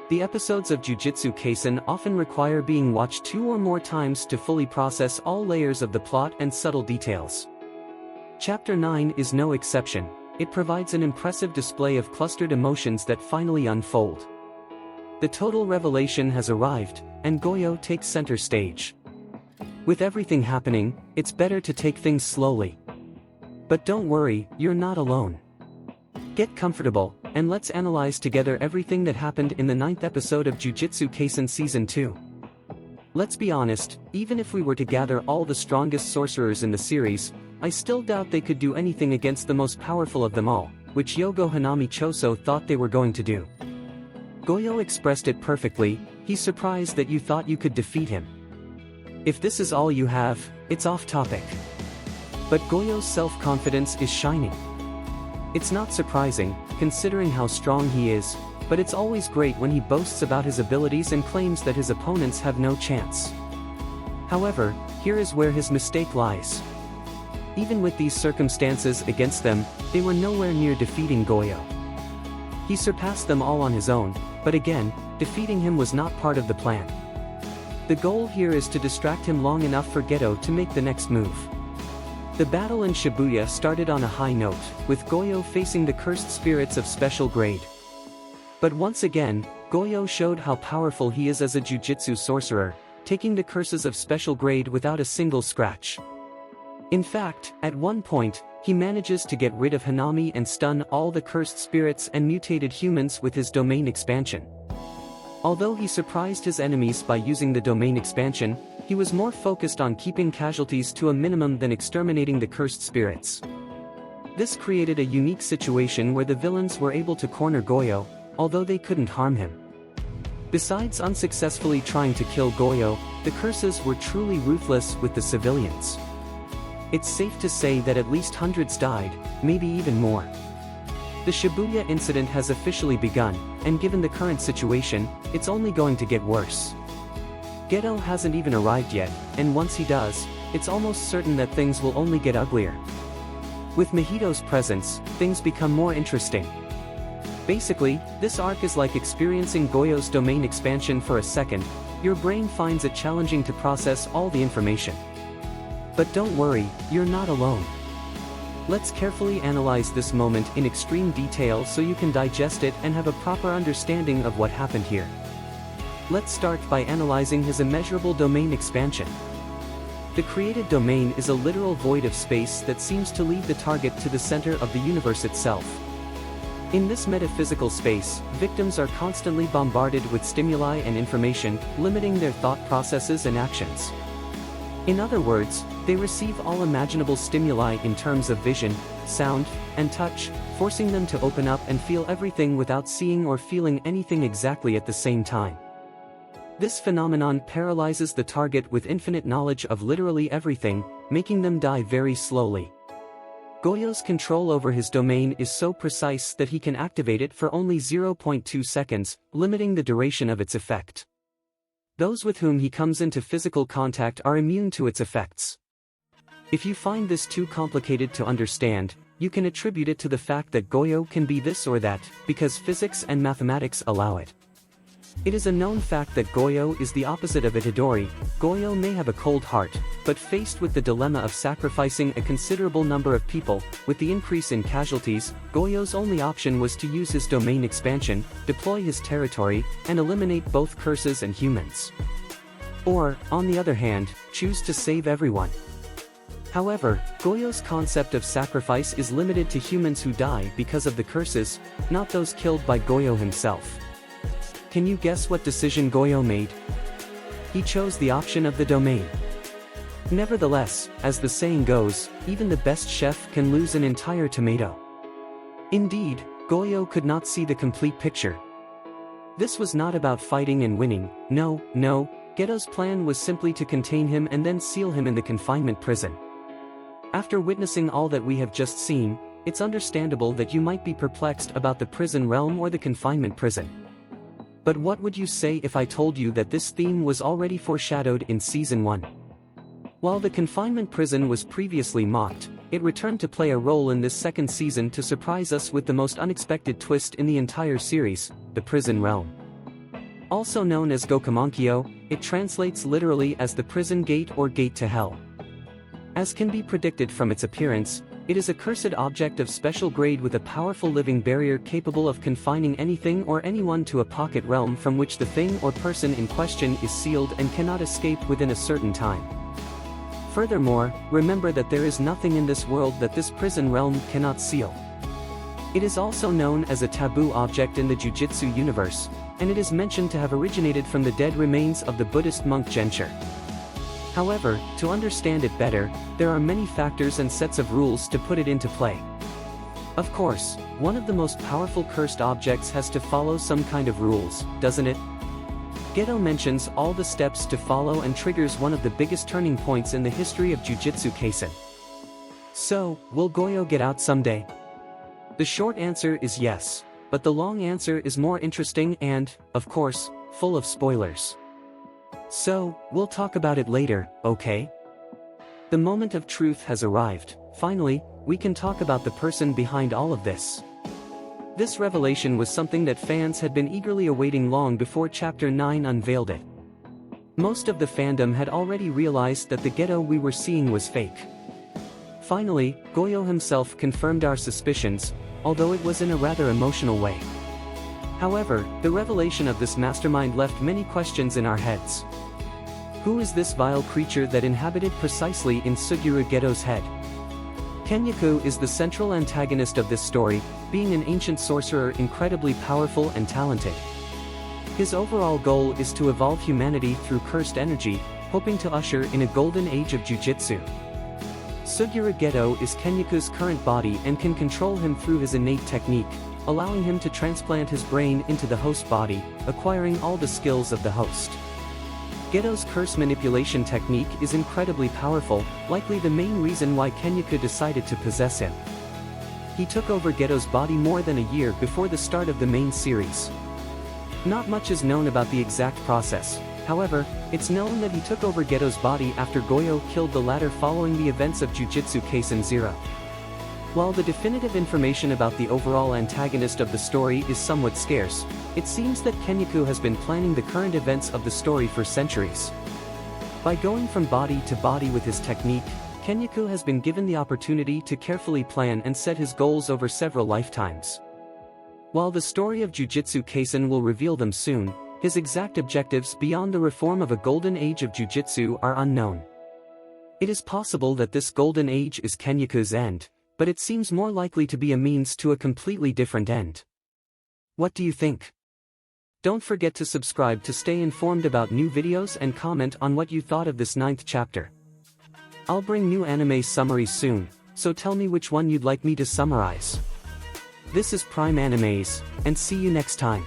The episodes of Jujutsu Kaisen often require being watched 2 or more times to fully process all layers of the plot and subtle details. Chapter 9 is no exception. It provides an impressive display of clustered emotions that finally unfold. The total revelation has arrived, and Goyo takes center stage. With everything happening, it's better to take things slowly. But don't worry, you're not alone. Get comfortable, and let's analyze together everything that happened in the 9th episode of Jujutsu Kaisen Season 2. Let's be honest, even if we were to gather all the strongest sorcerers in the series, I still doubt they could do anything against the most powerful of them all, which Yogo Hanami Choso thought they were going to do. Goyo expressed it perfectly. He's surprised that you thought you could defeat him. If this is all you have, it's off topic. But Goyo's self-confidence is shining. It's not surprising, considering how strong he is, but it's always great when he boasts about his abilities and claims that his opponents have no chance. However, here is where his mistake lies. Even with these circumstances against them, they were nowhere near defeating Goyo. He surpassed them all on his own, but again, defeating him was not part of the plan. The goal here is to distract him long enough for Geto to make the next move. The battle in Shibuya started on a high note, with Goyo facing the cursed spirits of special grade. But once again, Goyo showed how powerful he is as a jujutsu sorcerer, taking the curses of special grade without a single scratch. In fact, at one point, he manages to get rid of Hanami and stun all the cursed spirits and mutated humans with his domain expansion. Although he surprised his enemies by using the domain expansion, he was more focused on keeping casualties to a minimum than exterminating the cursed spirits. This created a unique situation where the villains were able to corner Goyo, although they couldn't harm him. Besides unsuccessfully trying to kill Goyo, the curses were truly ruthless with the civilians. It's safe to say that at least hundreds died, maybe even more. The Shibuya incident has officially begun, and given the current situation, it's only going to get worse. Geto hasn't even arrived yet, and once he does, it's almost certain that things will only get uglier. With Mahito's presence, things become more interesting. Basically, this arc is like experiencing Goyo's domain expansion for a second. Your brain finds it challenging to process all the information. But don't worry, you're not alone. Let's carefully analyze this moment in extreme detail so you can digest it and have a proper understanding of what happened here. Let's start by analyzing his immeasurable domain expansion. The created domain is a literal void of space that seems to lead the target to the center of the universe itself. In this metaphysical space, victims are constantly bombarded with stimuli and information, limiting their thought processes and actions. In other words, they receive all imaginable stimuli in terms of vision, sound, and touch, forcing them to open up and feel everything without seeing or feeling anything exactly at the same time. This phenomenon paralyzes the target with infinite knowledge of literally everything, making them die very slowly. Goyo's control over his domain is so precise that he can activate it for only 0.2 seconds, limiting the duration of its effect. Those with whom he comes into physical contact are immune to its effects. If you find this too complicated to understand, you can attribute it to the fact that Goyo can be this or that, because physics and mathematics allow it. It is a known fact that Goyo is the opposite of Itadori. Goyo may have a cold heart, but faced with the dilemma of sacrificing a considerable number of people, with the increase in casualties, Goyo's only option was to use his domain expansion, deploy his territory, and eliminate both curses and humans. Or, on the other hand, choose to save everyone. However, Goyo's concept of sacrifice is limited to humans who die because of the curses, not those killed by Goyo himself. Can you guess what decision Goyo made? He chose the option of the domain. Nevertheless, as the saying goes, even the best chef can lose an entire tomato. Indeed, Goyo could not see the complete picture. This was not about fighting and winning. No, Geto's plan was simply to contain him and then seal him in the confinement prison. After witnessing all that we have just seen, it's understandable that you might be perplexed about the prison realm or the confinement prison. But what would you say if I told you that this theme was already foreshadowed in Season 1? While the confinement prison was previously mocked, it returned to play a role in this second season to surprise us with the most unexpected twist in the entire series, the prison realm. Also known as Gokomankyo, it translates literally as the prison gate or gate to hell. As can be predicted from its appearance, it is a cursed object of special grade with a powerful living barrier capable of confining anything or anyone to a pocket realm from which the thing or person in question is sealed and cannot escape within a certain time. Furthermore, remember that there is nothing in this world that this prison realm cannot seal. It is also known as a taboo object in the Jujutsu universe, and it is mentioned to have originated from the dead remains of the Buddhist monk Gensher. However, to understand it better, there are many factors and sets of rules to put it into play. Of course, one of the most powerful cursed objects has to follow some kind of rules, doesn't it? Geto mentions all the steps to follow and triggers one of the biggest turning points in the history of Jujutsu Kaisen. So, will Goyo get out someday? The short answer is yes, but the long answer is more interesting and, of course, full of spoilers. So, we'll talk about it later, okay? The moment of truth has arrived. Finally, we can talk about the person behind all of this. This revelation was something that fans had been eagerly awaiting long before Chapter 9 unveiled it. Most of the fandom had already realized that the Geto we were seeing was fake. Finally, Goyo himself confirmed our suspicions, although it was in a rather emotional way. However, the revelation of this mastermind left many questions in our heads. Who is this vile creature that inhabited precisely in Suguru Geto's head? Kenyaku is the central antagonist of this story, being an ancient sorcerer incredibly powerful and talented. His overall goal is to evolve humanity through cursed energy, hoping to usher in a golden age of Jujutsu. Suguru Geto is Kenyaku's current body and can control him through his innate technique, allowing him to transplant his brain into the host body, acquiring all the skills of the host. Geto's curse manipulation technique is incredibly powerful, likely the main reason why Kenyaku decided to possess him. He took over Geto's body more than a year before the start of the main series. Not much is known about the exact process, however, it's known that he took over Geto's body after Goyo killed the latter following the events of Jujutsu Kaisen 0. While the definitive information about the overall antagonist of the story is somewhat scarce, it seems that Kenyaku has been planning the current events of the story for centuries. By going from body to body with his technique, Kenyaku has been given the opportunity to carefully plan and set his goals over several lifetimes. While the story of Jujutsu Kaisen will reveal them soon, his exact objectives beyond the reform of a golden age of Jujutsu are unknown. It is possible that this golden age is Kenyaku's end, but it seems more likely to be a means to a completely different end. What do you think? Don't forget to subscribe to stay informed about new videos and comment on what you thought of this 9th chapter. I'll bring new anime summaries soon, so tell me which one you'd like me to summarize. This is Prime Animes, and see you next time.